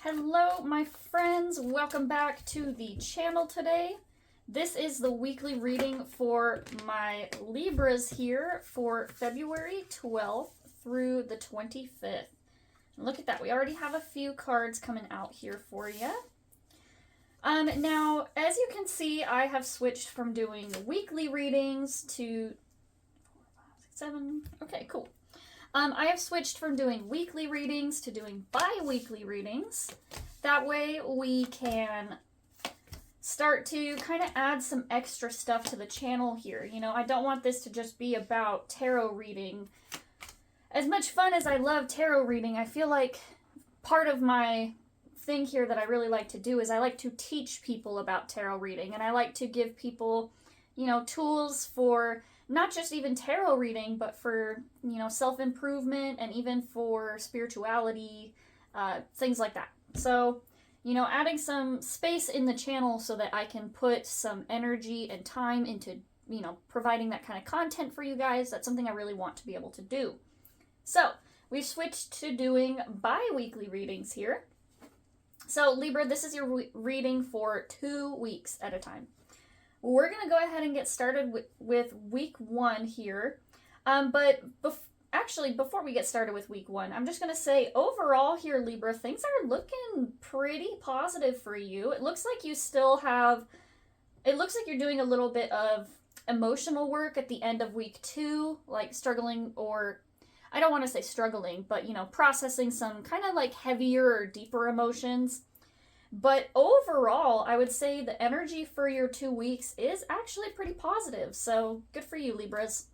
Hello, my friends. Welcome back to the channel today. This is the weekly reading for my Libras here for February 12th through the 25th. And look at that. We already have a few cards coming out here for you. Now, as you can see, I have switched from doing weekly readings to 4, 5, 6, 7. Okay, cool. I have switched from doing weekly readings to doing bi-weekly readings. That way we can start to kind of add some extra stuff to the channel here. You know, I don't want this to just be about tarot reading. As much fun as I love tarot reading, I feel like part of my thing here that I really like to do is I like to teach people about tarot reading. And I like to give people, you know, tools for not just even tarot reading, but for, you know, self-improvement and even for spirituality, things like that. So, you know, adding some space in the channel so that I can put some energy and time into, you know, providing that kind of content for you guys. That's something I really want to be able to do. So, we've switched to doing bi-weekly readings here. So, Libra, this is your reading for 2 weeks at a time. We're going to go ahead and get started with week 1 here. But before we get started with week 1, I'm just going to say overall here, Libra, things are looking pretty positive for you. It looks like you still have, it looks like you're doing a little bit of emotional work at the end of week 2, like struggling, or I don't want to say struggling, but, you know, processing some kind of like heavier or deeper emotions. But overall, I would say the energy for your 2 weeks is actually pretty positive. So good for you, Libras.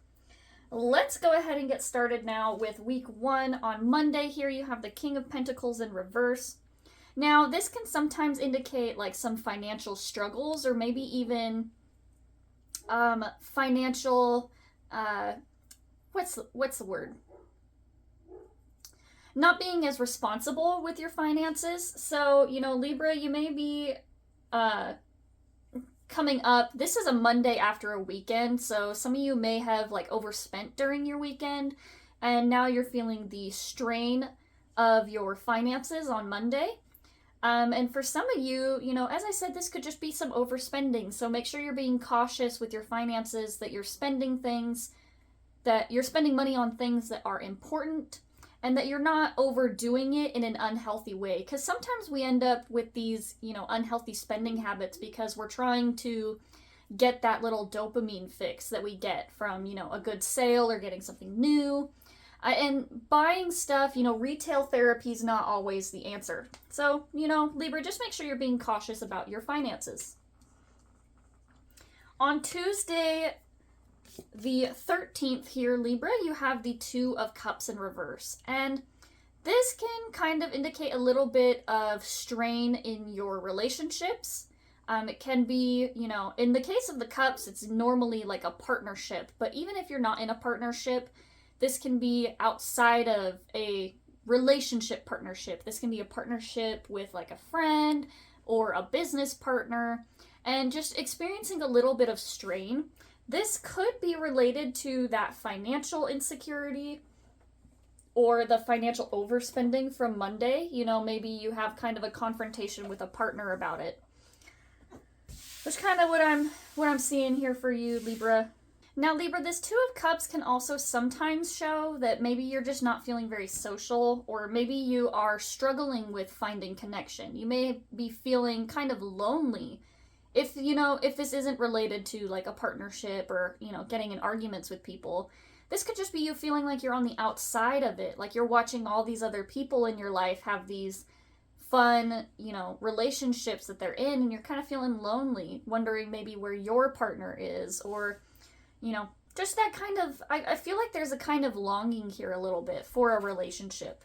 Let's go ahead and get started now with week 1. On Monday here, you have the King of Pentacles in reverse. Now, this can sometimes indicate like some financial struggles or maybe even financial, what's the word? Not being as responsible with your finances. So, you know, Libra, you may be coming up. This is a Monday after a weekend, so some of you may have like overspent during your weekend, and now you're feeling the strain of your finances on Monday. And for some of you, you know, as I said, this could just be some overspending. So make sure you're being cautious with your finances, that you're spending money on things that are important, and that you're not overdoing it in an unhealthy way. Because sometimes we end up with these, you know, unhealthy spending habits because we're trying to get that little dopamine fix that we get from, you know, a good sale or getting something new. And buying stuff, you know, retail therapy is not always the answer. So, you know, Libra, just make sure you're being cautious about your finances. On Tuesday, the 13th here, Libra, you have the 2 of Cups in reverse. And this can kind of indicate a little bit of strain in your relationships. It can be, you know, in the case of the Cups, it's normally like a partnership. But even if you're not in a partnership, this can be outside of a relationship partnership. This can be a partnership with like a friend or a business partner, and just experiencing a little bit of strain. This could be related to that financial insecurity or the financial overspending from Monday. You know, maybe you have kind of a confrontation with a partner about it. That's kind of what I'm seeing here for you, Libra. Now, Libra, this 2 of Cups can also sometimes show that maybe you're just not feeling very social, or maybe you are struggling with finding connection. You may be feeling kind of lonely. If, you know, if this isn't related to like a partnership or, you know, getting in arguments with people, this could just be you feeling like you're on the outside of it. Like you're watching all these other people in your life have these fun, you know, relationships that they're in, and you're kind of feeling lonely, wondering maybe where your partner is, or, you know, just that kind of, I feel like there's a kind of longing here a little bit for a relationship.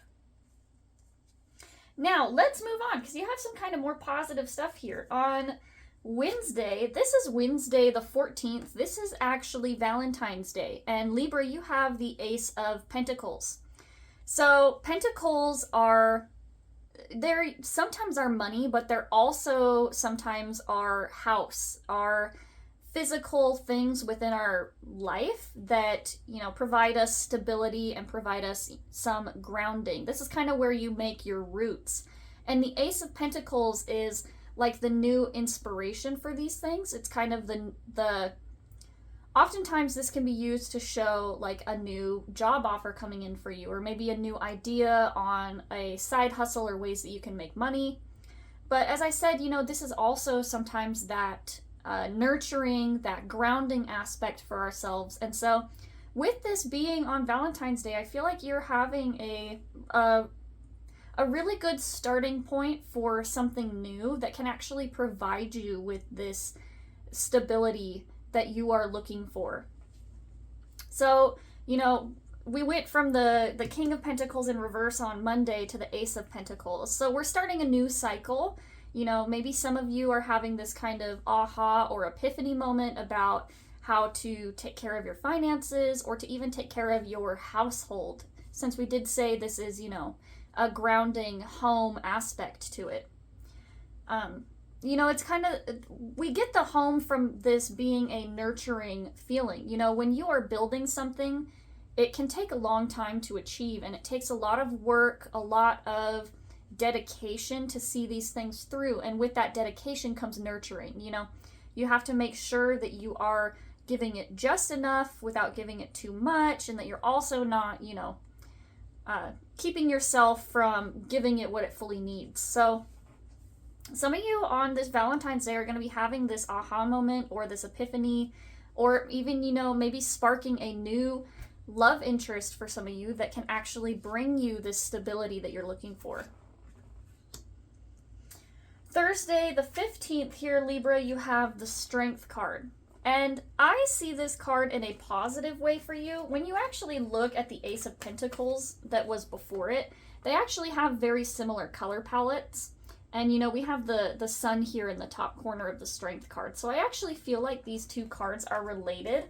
Now, let's move on, because you have some kind of more positive stuff here. On Wednesday, this is Wednesday the 14th. This is actually Valentine's Day. And Libra, you have the Ace of Pentacles. So Pentacles they're sometimes our money, but they're also sometimes our house, our physical things within our life that, you know, provide us stability and provide us some grounding. This is kind of where you make your roots. And the Ace of Pentacles is like the new inspiration for these things. It's kind of the oftentimes this can be used to show like a new job offer coming in for you, or maybe a new idea on a side hustle or ways that you can make money. But as I said, you know, this is also sometimes that nurturing, that grounding aspect for ourselves. And so with this being on Valentine's Day, I feel like you're having a really good starting point for something new that can actually provide you with this stability that you are looking for. So, you know, we went from the King of Pentacles in reverse on Monday to the Ace of Pentacles. So we're starting a new cycle. You know, maybe some of you are having this kind of aha or epiphany moment about how to take care of your finances, or to even take care of your household, since we did say this is, you know, a grounding home aspect to it. You know, it's kind of, we get the home from this being a nurturing feeling. You know, when you are building something, it can take a long time to achieve, and it takes a lot of work, a lot of dedication to see these things through. And with that dedication comes nurturing. You know, you have to make sure that you are giving it just enough without giving it too much, and that you're also not, you know, keeping yourself from giving it what it fully needs. So some of you on this Valentine's Day are going to be having this aha moment or this epiphany, or even, you know, maybe sparking a new love interest for some of you that can actually bring you this stability that you're looking for. Thursday, the 15th here, Libra, you have the Strength card. And I see this card in a positive way for you. When you actually look at the Ace of Pentacles that was before it, they actually have very similar color palettes. And, you know, we have the sun here in the top corner of the Strength card. So I actually feel like these two cards are related.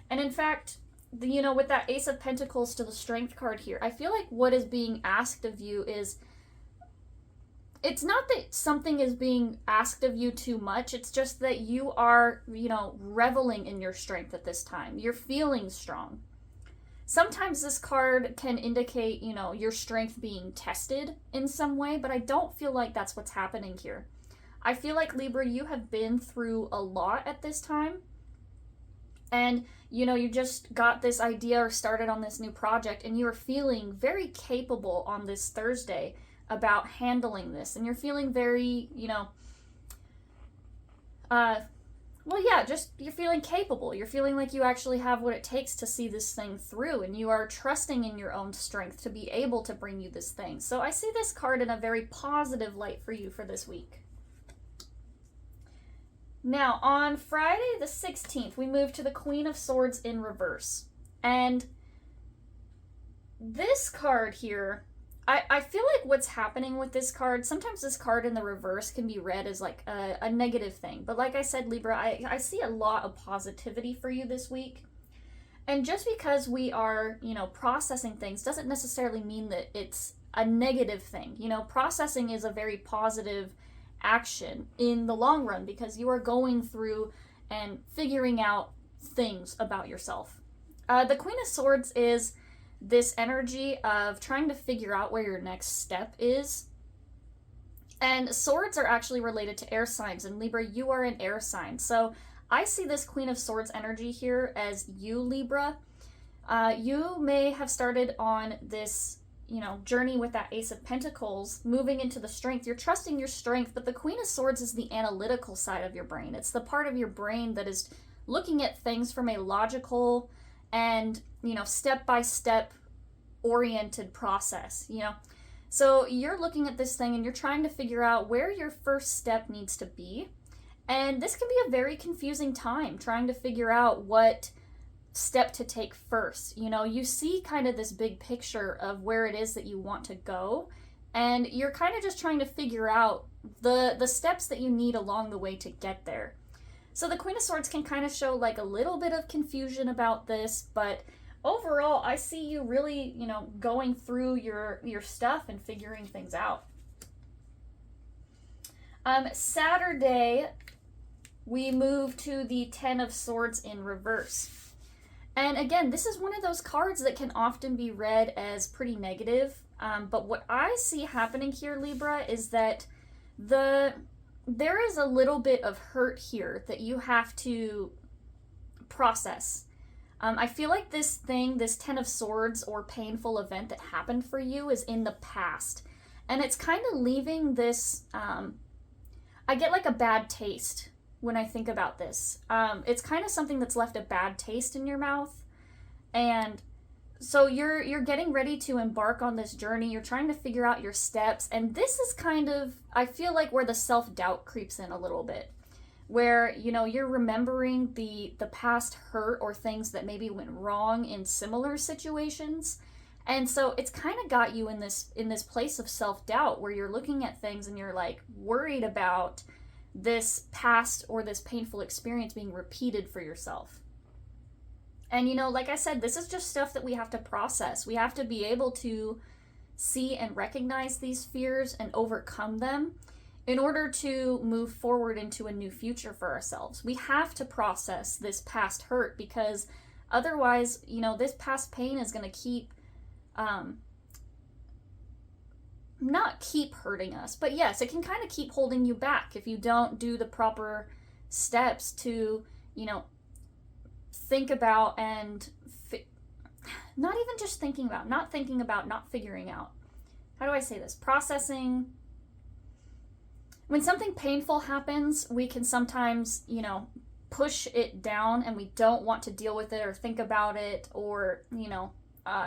And in fact, you know, with that Ace of Pentacles to the Strength card here, I feel like what is being asked of you is, it's not that something is being asked of you too much. It's just that you are, you know, reveling in your strength at this time. You're feeling strong. Sometimes this card can indicate, you know, your strength being tested in some way, but I don't feel like that's what's happening here. I feel like, Libra, you have been through a lot at this time. And, you know, you just got this idea or started on this new project, and you are feeling very capable on this Thursday about handling this. And you're feeling very, you know, well, yeah, just you're feeling capable. You're feeling like you actually have what it takes to see this thing through, and you are trusting in your own strength to be able to bring you this thing. So I see this card in a very positive light for you for this week. Now, on Friday the 16th, we move to the Queen of Swords in reverse. And this card here, I feel like what's happening with this card, sometimes this card in the reverse can be read as like a negative thing. But like I said, Libra, I see a lot of positivity for you this week. And just because we are, you know, processing things doesn't necessarily mean that it's a negative thing. You know, processing is a very positive action in the long run, because you are going through and figuring out things about yourself. The Queen of Swords is this energy of trying to figure out where your next step is. And swords are actually related to air signs, and Libra, you are an air sign. So I see this Queen of Swords energy here as you, Libra. You may have started on this, you know, journey with that Ace of Pentacles, moving into the strength. You're trusting your strength, but the Queen of Swords is the analytical side of your brain. It's the part of your brain that is looking at things from a logical and, you know, step-by-step oriented process, you know. So you're looking at this thing and you're trying to figure out where your first step needs to be. And this can be a very confusing time, trying to figure out what step to take first. You know, you see kind of this big picture of where it is that you want to go, and you're kind of just trying to figure out the steps that you need along the way to get there. So the Queen of Swords can kind of show like a little bit of confusion about this, but overall, I see you really, you know, going through your stuff and figuring things out. Saturday, we move to the Ten of Swords in reverse. And again, this is one of those cards that can often be read as pretty negative. But what I see happening here, Libra, is that there is a little bit of hurt here that you have to process. I feel like this 10 of Swords or painful event that happened for you is in the past. And it's kind of leaving this, I get like a bad taste when I think about this. It's kind of something that's left a bad taste in your mouth. And so you're getting ready to embark on this journey. You're trying to figure out your steps. And this is kind of, I feel like, where the self-doubt creeps in a little bit. Where, you know, you're remembering the past hurt or things that maybe went wrong in similar situations. And so it's kind of got you in this place of self-doubt where you're looking at things and you're like worried about this past or this painful experience being repeated for yourself. And, you know, like I said, this is just stuff that we have to process. We have to be able to see and recognize these fears and overcome them in order to move forward into a new future for ourselves. We have to process this past hurt, because otherwise, you know, this past pain is going to keep, not keep hurting us, but yes, it can kind of keep holding you back if you don't do the proper steps to, you know, think about and not even just thinking about, not figuring out. How do I say this? Processing. When something painful happens, we can sometimes, you know, push it down and we don't want to deal with it or think about it or, you know,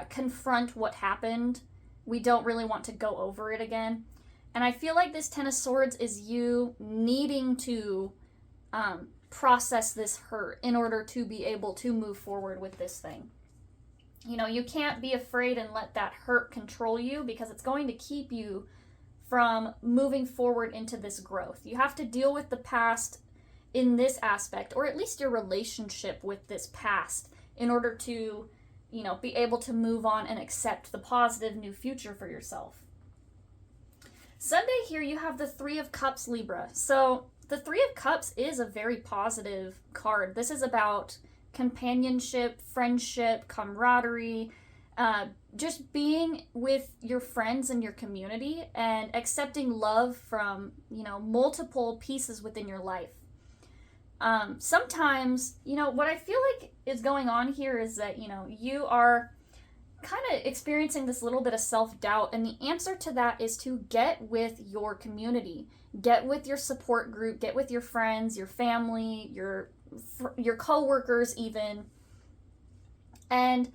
confront what happened. We don't really want to go over it again. And I feel like this 10 of Swords is you needing to process this hurt in order to be able to move forward with this thing. You know, you can't be afraid and let that hurt control you, because it's going to keep you from moving forward into this growth. You have to deal with the past in this aspect, or at least your relationship with this past, in order to, you know, be able to move on and accept the positive new future for yourself. Sunday here you have the 3 of Cups, Libra. So the 3 of Cups is a very positive card. This is about companionship, friendship, camaraderie, just being with your friends and your community and accepting love from, you know, multiple pieces within your life. Sometimes, you know, what I feel like is going on here is that, you know, you are kind of experiencing this little bit of self-doubt, and the answer to that is to get with your community, get with your support group, get with your friends, your family, your co-workers even, and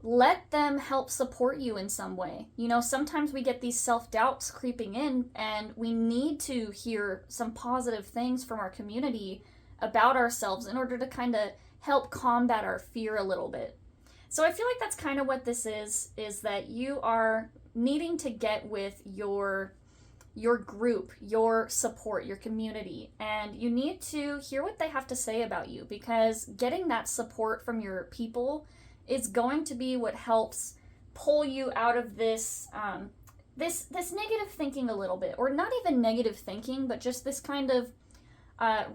let them help support you in some way. You know, sometimes we get these self-doubts creeping in, and we need to hear some positive things from our community about ourselves in order to kind of help combat our fear a little bit. So I feel like that's kind of what this is that you are needing to get with your group, your support, your community, and you need to hear what they have to say about you, because getting that support from your people is going to be what helps pull you out of this this negative thinking a little bit, or not even negative thinking, but just this kind of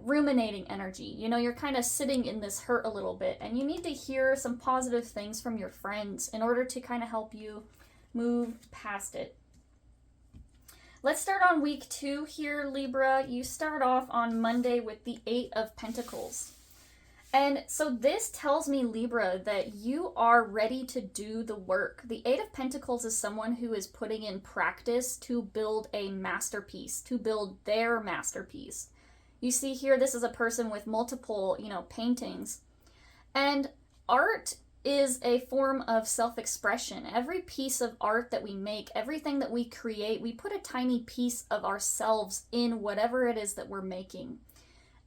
ruminating energy. You know, you're kind of sitting in this hurt a little bit, and you need to hear some positive things from your friends in order to kind of help you move past it. Let's start on week 2 here, Libra. You start off on Monday with the 8 of Pentacles. And so this tells me, Libra, that you are ready to do the work. The 8 of Pentacles is someone who is putting in practice to build a masterpiece, to build their masterpiece. You see here, this is a person with multiple, you know, paintings. And art is a form of self-expression. Every piece of art that we make, everything that we create, we put a tiny piece of ourselves in whatever it is that we're making.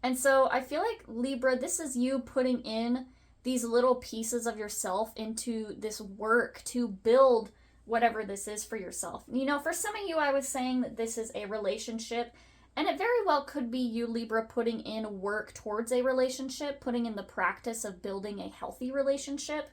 And so I feel like, Libra, this is you putting in these little pieces of yourself into this work to build whatever this is for yourself. You know, for some of you, I was saying that this is a relationship, and it very well could be you, Libra, putting in work towards a relationship, putting in the practice of building a healthy relationship.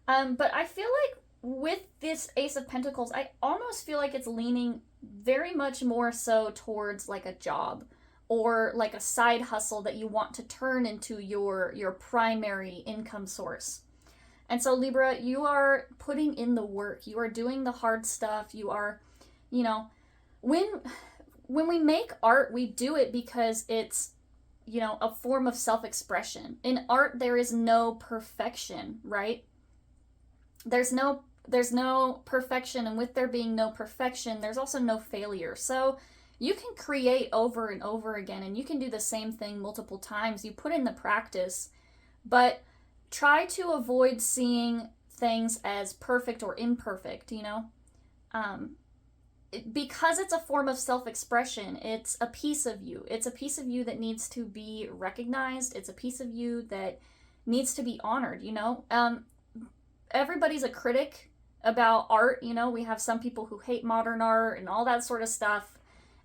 But I feel like with this Ace of Pentacles, I almost feel like it's leaning very much more so towards like a job, or like a side hustle that you want to turn into your primary income source. And so Libra, you are putting in the work. You are doing the hard stuff. You are, you know, when we make art, we do it because it's, you know, a form of self-expression. In art, there is no perfection, right? There's no perfection, and with there being no perfection, there's also no failure. So you can create over and over again, and you can do the same thing multiple times. You put in the practice, but try to avoid seeing things as perfect or imperfect, you know? Because it's a form of self-expression, it's a piece of you. It's a piece of you that needs to be recognized. It's a piece of you that needs to be honored, you know? Everybody's a critic about art, you know? We have some people who hate modern art and all that sort of stuff.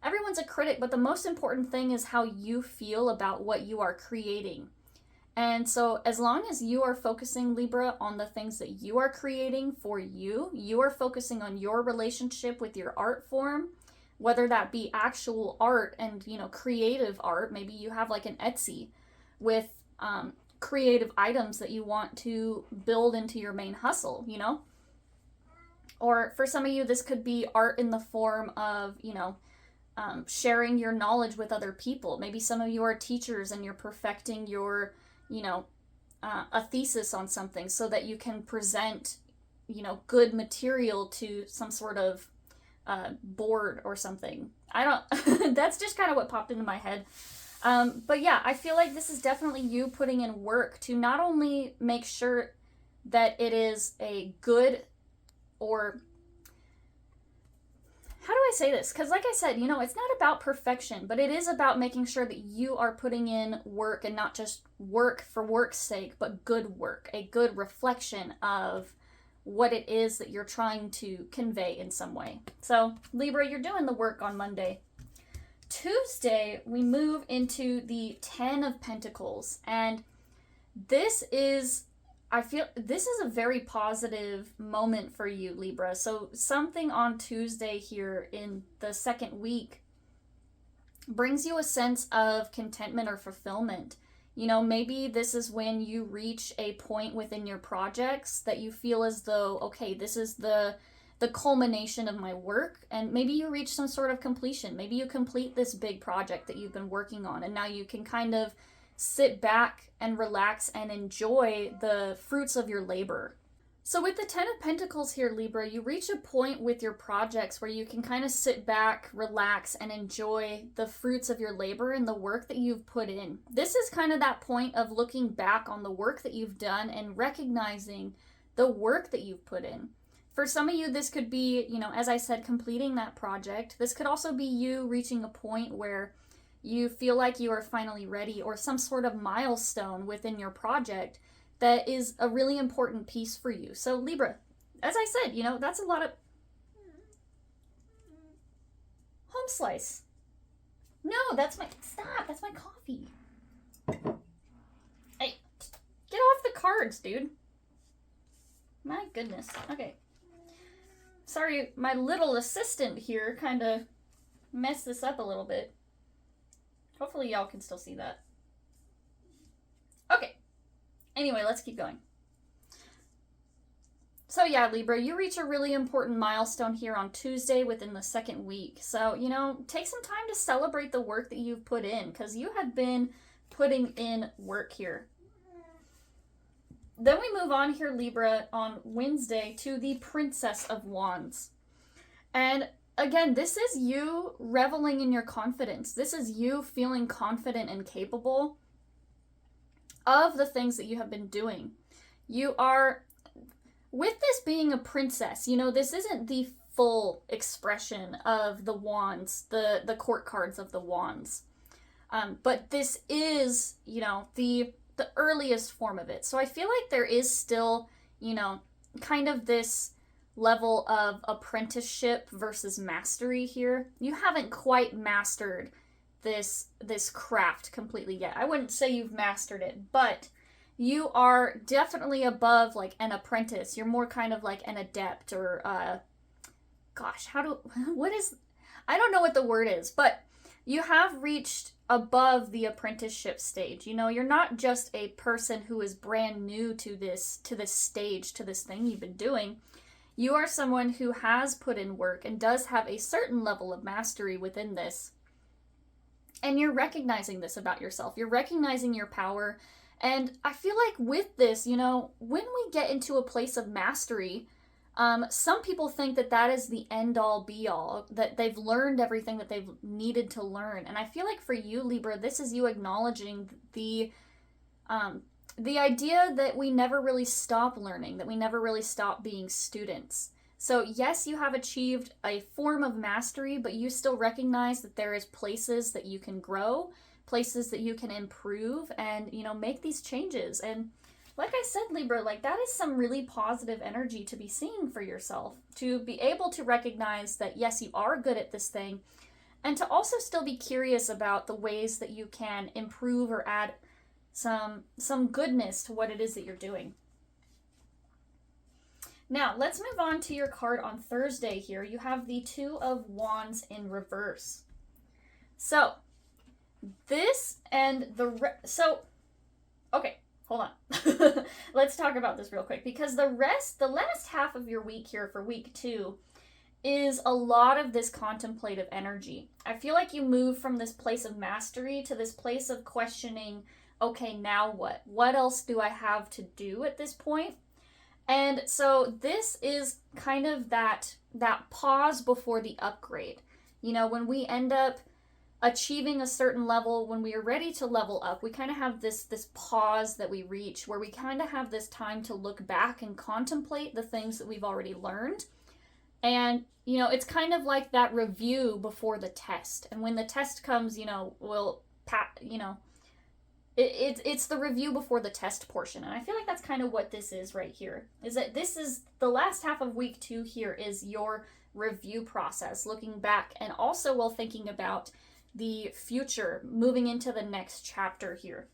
Everyone's a critic, but the most important thing is how you feel about what you are creating. And so as long as you are focusing, Libra, on the things that you are creating for you, you are focusing on your relationship with your art form, whether that be actual art and, you know, creative art. Maybe you have like an Etsy with creative items that you want to build into your main hustle, you know? Or for some of you, this could be art in the form of, you know, sharing your knowledge with other people. Maybe some of you are teachers and you're perfecting your, you know, a thesis on something so that you can present, you know, good material to some sort of board or something. I don't, that's just kind of what popped into my head. But yeah, I feel like this is definitely you putting in work to not only make sure that it is a good, or how do I say this? Because like I said, you know, it's not about perfection, but it is about making sure that you are putting in work, and not just work for work's sake, but good work, a good reflection of what it is that you're trying to convey in some way. So Libra, you're doing the work on Monday. Tuesday, we move into the 10 of Pentacles, and this is, I feel this is a very positive moment for you, Libra. So something on Tuesday here in the second week brings you a sense of contentment or fulfillment. You know, maybe this is when you reach a point within your projects that you feel as though, okay, this is the culmination of my work, and maybe you reach some sort of completion. Maybe you complete this big project that you've been working on, and now you can kind of sit back and relax and enjoy the fruits of your labor. So with the 10 of Pentacles here, Libra, you reach a point with your projects where you can kind of sit back, relax, and enjoy the fruits of your labor and the work that you've put in. This is kind of that point of looking back on the work that you've done and recognizing the work that you've put in. For some of you, this could be, you know, as I said, completing that project. This could also be you reaching a point where you feel like you are finally ready, or some sort of milestone within your project that is a really important piece for you. So Libra, as I said, you know, that's a lot of home slice. No, that's my, stop, that's my coffee. Hey, get off the cards, dude. My goodness. Okay. Sorry, my little assistant here kind of messed this up a little bit. Hopefully y'all can still see that. Okay. Anyway, let's keep going. So yeah, Libra, you reach a really important milestone here on Tuesday within the second week. So, you know, take some time to celebrate the work that you've put in, because you have been putting in work here. Then we move on here, Libra, on Wednesday to the Princess of Wands. And again, this is you reveling in your confidence. This is you feeling confident and capable of the things that you have been doing. You are, with this being a princess, you know, this isn't the full expression of the wands, the court cards of the wands. But this is, you know, the earliest form of it. So I feel like there is still, you know, kind of this level of apprenticeship versus mastery here. You haven't quite mastered this craft completely yet. I wouldn't say you've mastered it, but you are definitely above like an apprentice. You're more kind of like an adept, or I don't know what the word is, but you have reached above the apprenticeship stage. You know, you're not just a person who is brand new to this stage, to this thing you've been doing. You are someone who has put in work and does have a certain level of mastery within this. And you're recognizing this about yourself. You're recognizing your power. And I feel like with this, you know, when we get into a place of mastery, some people think that that is the end-all be-all, that they've learned everything that they've needed to learn. And I feel like for you, Libra, this is you acknowledging the idea that we never really stop learning, that we never really stop being students. So yes, you have achieved a form of mastery, but you still recognize that there is places that you can grow, places that you can improve, and, you know, make these changes. And like I said, Libra, like that is some really positive energy to be seeing for yourself, to be able to recognize that, yes, you are good at this thing, and to also still be curious about the ways that you can improve or add some goodness to what it is that you're doing. Now, let's move on to your card on Thursday here. You have the Two of Wands in reverse. So, this and okay. Hold on. Let's talk about this real quick, because the last half of your week here for week 2 is a lot of this contemplative energy. I feel like you move from this place of mastery to this place of questioning, okay, now what? What else do I have to do at this point? And so this is kind of that pause before the upgrade. You know, when we end up achieving a certain level, when we are ready to level up, we kind of have this pause that we reach where we kind of have this time to look back and contemplate the things that we've already learned. And, you know, it's kind of like that review before the test. And when the test comes, you know, it's the review before the test portion. And I feel like that's kind of what this is right here, is that this is the last half of week 2 here is your review process, looking back, and also while thinking about the future, moving into the next chapter here.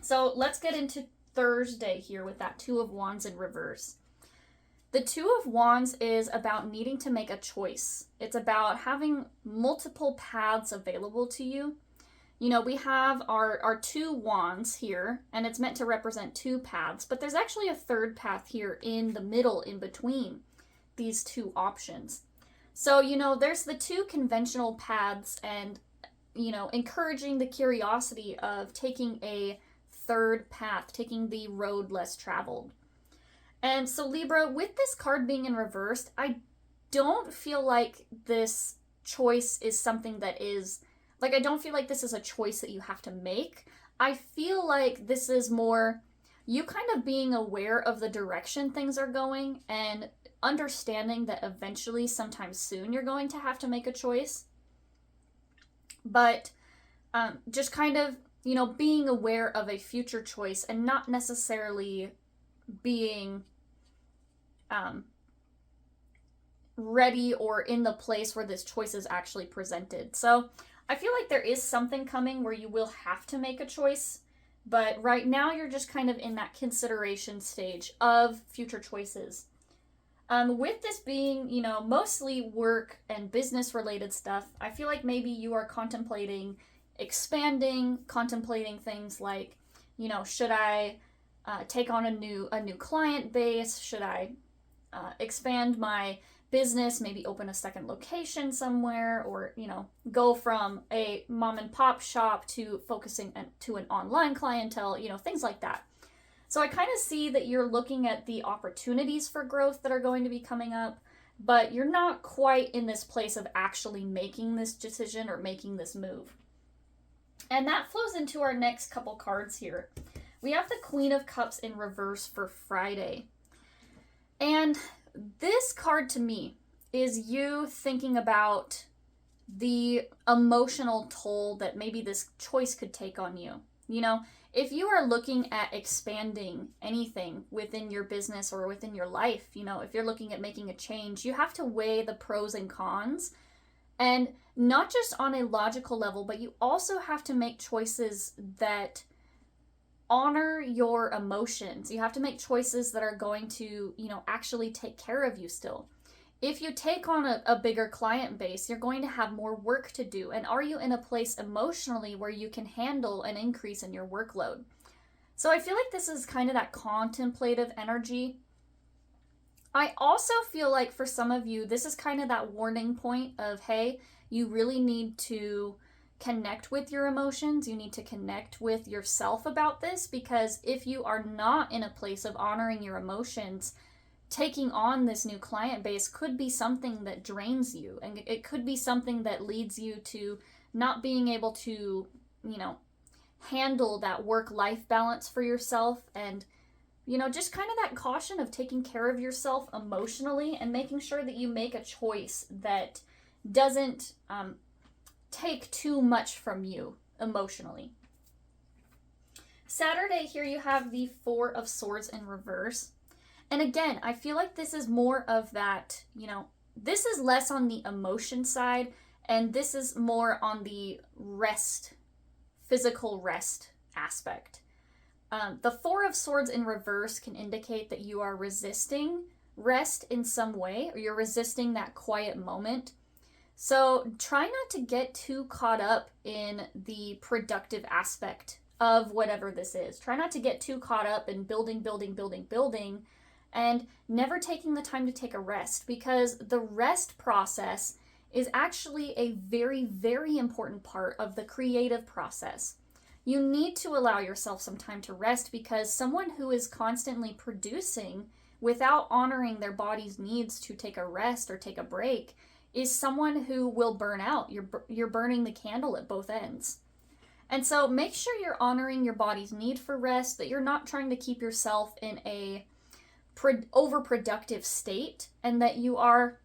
So let's get into Thursday here with that Two of Wands in reverse. The Two of Wands is about needing to make a choice. It's about having multiple paths available to you. You know, we have our two wands here, and it's meant to represent two paths, but there's actually a third path here in the middle, in between these two options. So, you know, there's the two conventional paths and, you know, encouraging the curiosity of taking a third path, taking the road less traveled. And so, Libra, with this card being in reversed, I don't feel like this choice is something that is, like, I don't feel like this is a choice that you have to make. I feel like this is more you kind of being aware of the direction things are going and understanding that eventually, sometime soon, you're going to have to make a choice. But just kind of, you know, being aware of a future choice and not necessarily being ready or in the place where this choice is actually presented. So I feel like there is something coming where you will have to make a choice, but right now you're just kind of in that consideration stage of future choices. With this being, you know, mostly work and business related stuff, I feel like maybe you are contemplating expanding, contemplating things like, you know, should I take on a new client base? Should I expand my business, maybe open a second location somewhere, or, you know, go from a mom and pop shop to focusing to an online clientele, you know, things like that. So I kind of see that you're looking at the opportunities for growth that are going to be coming up, but you're not quite in this place of actually making this decision or making this move. And that flows into our next couple cards here. We have the Queen of Cups in reverse for Friday. And this card to me is you thinking about the emotional toll that maybe this choice could take on you. You know, if you are looking at expanding anything within your business or within your life, you know, if you're looking at making a change, you have to weigh the pros and cons. And not just on a logical level, but you also have to make choices that honor your emotions. You have to make choices that are going to, you know, actually take care of you still. if you take on a bigger client base, you're going to have more work to do. And are you in a place emotionally where you can handle an increase in your workload? So I feel like this is kind of that contemplative energy. I also feel like for some of you, this is kind of that warning point of, hey, you really need to connect with your emotions. You need to connect with yourself about this, because if you are not in a place of honoring your emotions, taking on this new client base could be something that drains you, and it could be something that leads you to not being able to, handle that work-life balance for yourself, and just kind of that caution of taking care of yourself emotionally and making sure that you make a choice that doesn't take too much from you emotionally. Saturday, here you have the Four of Swords in reverse. And again, I feel like this is more of that, this is less on the emotion side, and this is more on the rest, physical rest aspect. The Four of Swords in reverse can indicate that you are resisting rest in some way, or you're resisting that quiet moment. So try not to get too caught up in the productive aspect of whatever this is. Try not to get too caught up in building, and never taking the time to take a rest, because the rest process is actually a very, very important part of the creative process. You need to allow yourself some time to rest, because someone who is constantly producing without honoring their body's needs to take a rest or take a break is someone who will burn out. You're burning the candle at both ends. And so make sure you're honoring your body's need for rest, that you're not trying to keep yourself in a overproductive state, and that you are,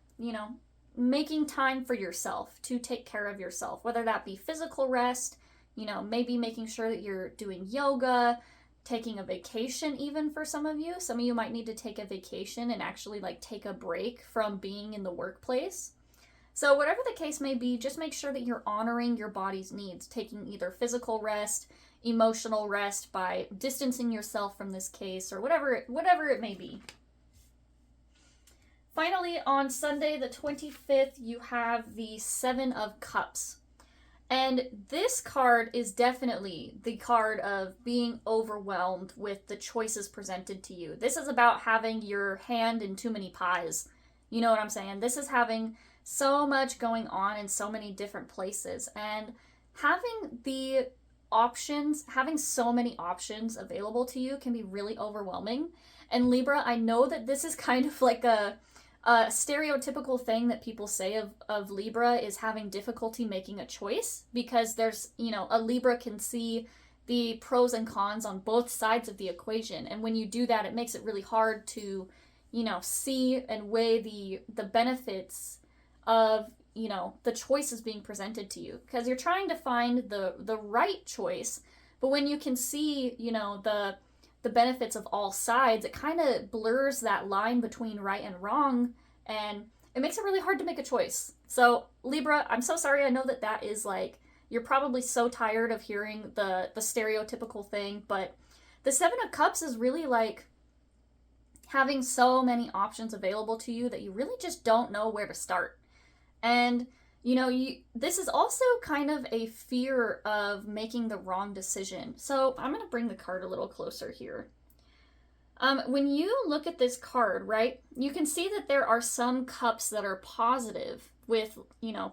making time for yourself to take care of yourself, whether that be physical rest, maybe making sure that you're doing yoga, taking a vacation even for some of you. Some of you might need to take a vacation and actually take a break from being in the workplace. So whatever the case may be, just make sure that you're honoring your body's needs, taking either physical rest, emotional rest by distancing yourself from this case, or whatever it may be. Finally, on Sunday the 25th, you have the Seven of Cups. And this card is definitely the card of being overwhelmed with the choices presented to you. This is about having your hand in too many pies. You know what I'm saying? This is having so much going on in so many different places. And having so many options available to you can be really overwhelming. And Libra, I know that this is kind of like a stereotypical thing that people say of Libra is having difficulty making a choice, because there's, a Libra can see the pros and cons on both sides of the equation. And when you do that, it makes it really hard to, see and weigh the benefits of, the choices being presented to you, because you're trying to find the right choice. But when you can see, the benefits of all sides, it kind of blurs that line between right and wrong, and it makes it really hard to make a choice. So Libra, I'm so sorry. I know that is you're probably so tired of hearing the stereotypical thing, but the Seven of Cups is really having so many options available to you that you really just don't know where to start. And this is also kind of a fear of making the wrong decision. So I'm going to bring the card a little closer here. When you look at this card, right, you can see that there are some cups that are positive with,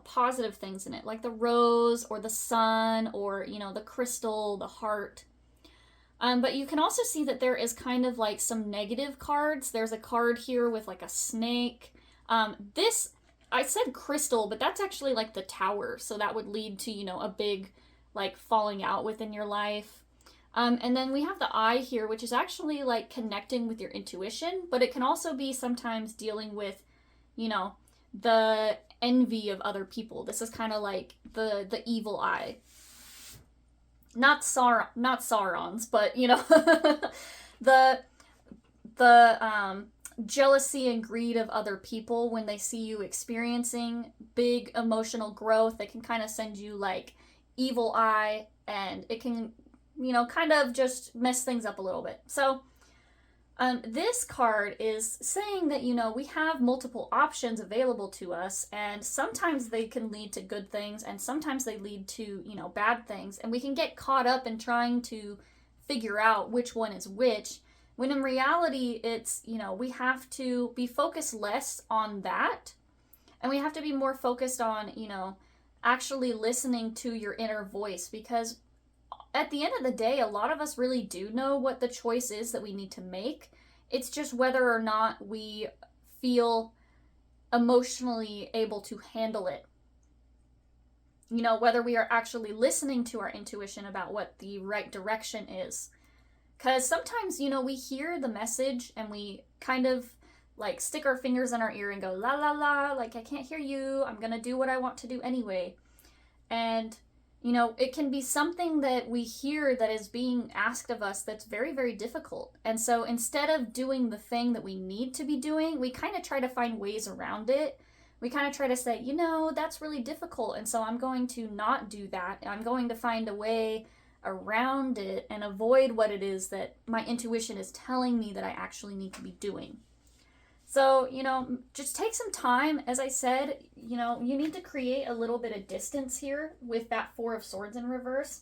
positive things in it, like the rose or the sun or, the crystal, the heart. But you can also see that there is kind of some negative cards. There's a card here with a snake. I said crystal, but that's actually the Tower. So that would lead to, a big falling out within your life. And then we have the Eye here, which is actually connecting with your intuition, but it can also be sometimes dealing with, the envy of other people. This is kind of the evil eye. Not Sauron's, but the jealousy and greed of other people when they see you experiencing big emotional growth. They can kind of send you evil eye, and it can, kind of just mess things up a little bit. So This card is saying that, you know, we have multiple options available to us, and sometimes they can lead to good things, and sometimes they lead to, you know, bad things. And we can get caught up in trying to figure out which one is which, when in reality, it's, you know, we have to be focused less on that, and we have to be more focused on, you know, actually listening to your inner voice, because at the end of the day, a lot of us really do know what the choice is that we need to make. It's just whether or not we feel emotionally able to handle it. You know, whether we are actually listening to our intuition about what the right direction is. Because sometimes, you know, we hear the message and we kind of like stick our fingers in our ear and go, la la la, like, I can't hear you. I'm going to do what I want to do anyway. And you know, it can be something that we hear that is being asked of us that's very, very difficult. And so instead of doing the thing that we need to be doing, we kind of try to find ways around it. We kind of try to say, you know, that's really difficult, and so I'm going to not do that. I'm going to find a way around it and avoid what it is that my intuition is telling me that I actually need to be doing. So, you know, just take some time. As I said, you know, you need to create a little bit of distance here with that Four of Swords in reverse.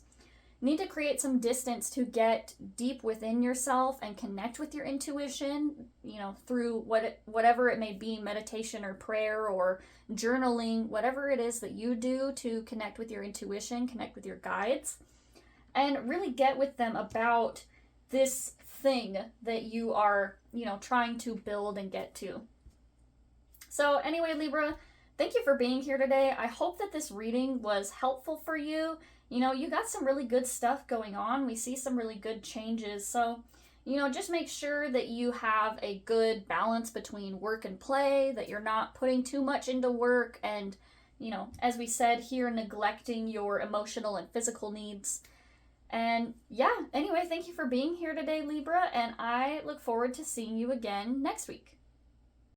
You need to create some distance to get deep within yourself and connect with your intuition, you know, through whatever it may be, meditation or prayer or journaling, whatever it is that you do to connect with your intuition, connect with your guides, and really get with them about this thing that you are, you know, trying to build and get to. So anyway, Libra, thank you for being here today. I hope that this reading was helpful for you. You know, you got some really good stuff going on. We see some really good changes. So, you know, just make sure that you have a good balance between work and play, that you're not putting too much into work and, you know, as we said here, neglecting your emotional and physical needs. And yeah, anyway, thank you for being here today, Libra, and I look forward to seeing you again next week.